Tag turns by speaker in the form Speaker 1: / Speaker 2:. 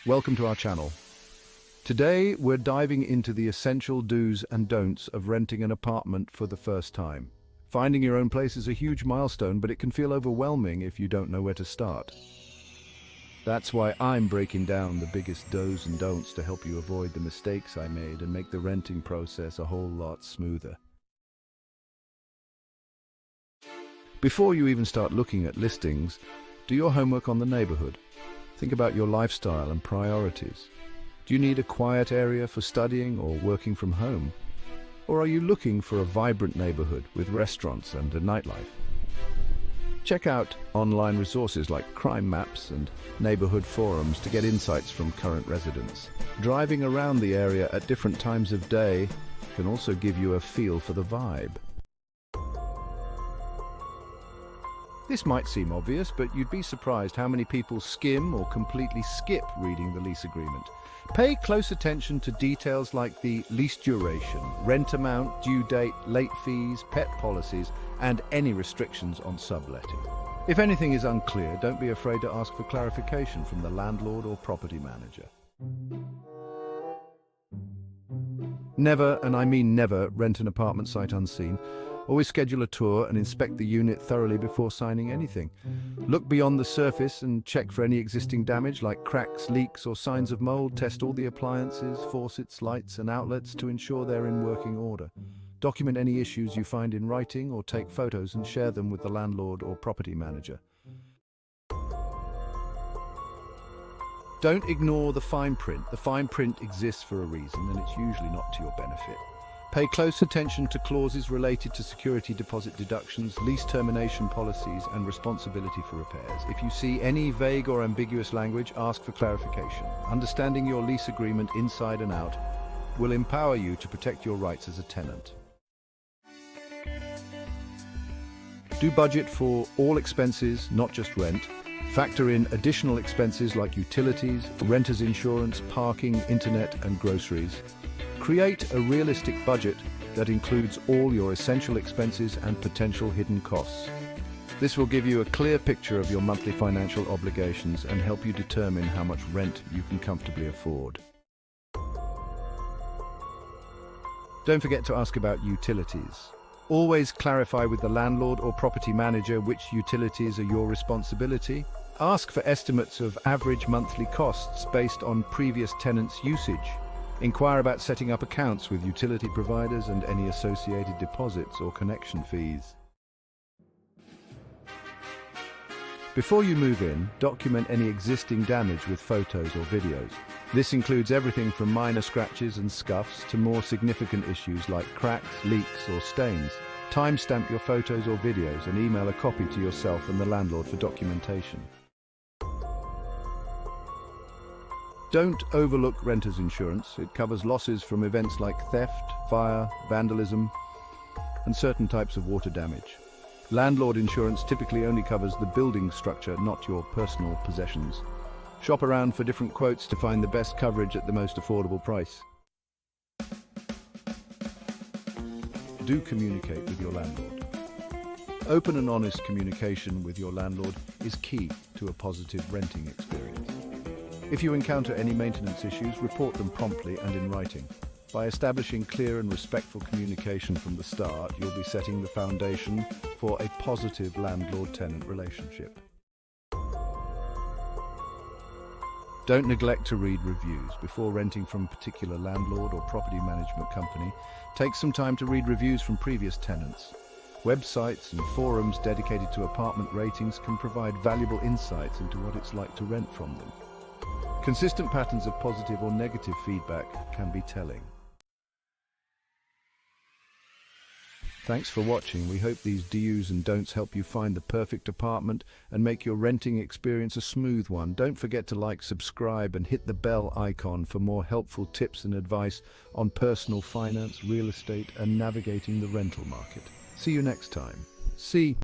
Speaker 1: Welcome to our channel. Today, we're diving into the essential do's and don'ts of renting an apartment for the first time. Finding your own place is a huge milestone, but it can feel overwhelming if you don't know where to start. That's why I'm breaking down the biggest do's and don'ts to help you avoid the mistakes I made and make the renting process a whole lot smoother. Before you even start looking at listings, do your homework on the neighborhood. Think about your lifestyle and priorities. Do you need a quiet area for studying or working from home? Or are you looking for a vibrant neighborhood with restaurants and a nightlife? Check out online resources like crime maps and neighborhood forums to get insights from current residents. Driving around the area at different times of day can also give you a feel for the vibe. This might seem obvious, but you'd be surprised how many people skim or completely skip reading the lease agreement. Pay close attention to details like the lease duration, rent amount, due date, late fees, pet policies, and any restrictions on subletting. If anything is unclear, don't be afraid to ask for clarification from the landlord or property manager. Never, and I mean never, rent an apartment sight unseen. Always schedule a tour and inspect the unit thoroughly before signing anything. Look beyond the surface and check for any existing damage like cracks, leaks, or signs of mold. Test all the appliances, faucets, lights, and outlets to ensure they're in working order. Document any issues you find in writing or take photos and share them with the landlord or property manager. Don't ignore the fine print. The fine print exists for a reason, and it's usually not to your benefit. Pay close attention to clauses related to security deposit deductions, lease termination policies, and responsibility for repairs. If you see any vague or ambiguous language, ask for clarification. Understanding your lease agreement inside and out will empower you to protect your rights as a tenant. Do budget for all expenses, not just rent. Factor in additional expenses like utilities, renter's insurance, parking, internet, and groceries. Create a realistic budget that includes all your essential expenses and potential hidden costs. This will give you a clear picture of your monthly financial obligations and help you determine how much rent you can comfortably afford. Don't forget to ask about utilities. Always clarify with the landlord or property manager which utilities are your responsibility. Ask for estimates of average monthly costs based on previous tenants' usage. Inquire about setting up accounts with utility providers and any associated deposits or connection fees. Before you move in, document any existing damage with photos or videos. This includes everything from minor scratches and scuffs to more significant issues like cracks, leaks, or stains. Timestamp your photos or videos and email a copy to yourself and the landlord for documentation. Don't overlook renter's insurance. It covers losses from events like theft, fire, vandalism, and certain types of water damage. Landlord insurance typically only covers the building structure, not your personal possessions. Shop around for different quotes to find the best coverage at the most affordable price. Do communicate with your landlord. Open and honest communication with your landlord is key to a positive renting experience. If you encounter any maintenance issues, report them promptly and in writing. By establishing clear and respectful communication from the start, you'll be setting the foundation for a positive landlord-tenant relationship. Don't neglect to read reviews. Before renting from a particular landlord or property management company, take some time to read reviews from previous tenants. Websites and forums dedicated to apartment ratings can provide valuable insights into what it's like to rent from them. Consistent patterns of positive or negative feedback can be telling. Thanks for watching. We hope these do's and don'ts help you find the perfect apartment and make your renting experience a smooth one. Don't forget to like, subscribe, and hit the bell icon for more helpful tips and advice on personal finance, real estate, and navigating the rental market. See you next time.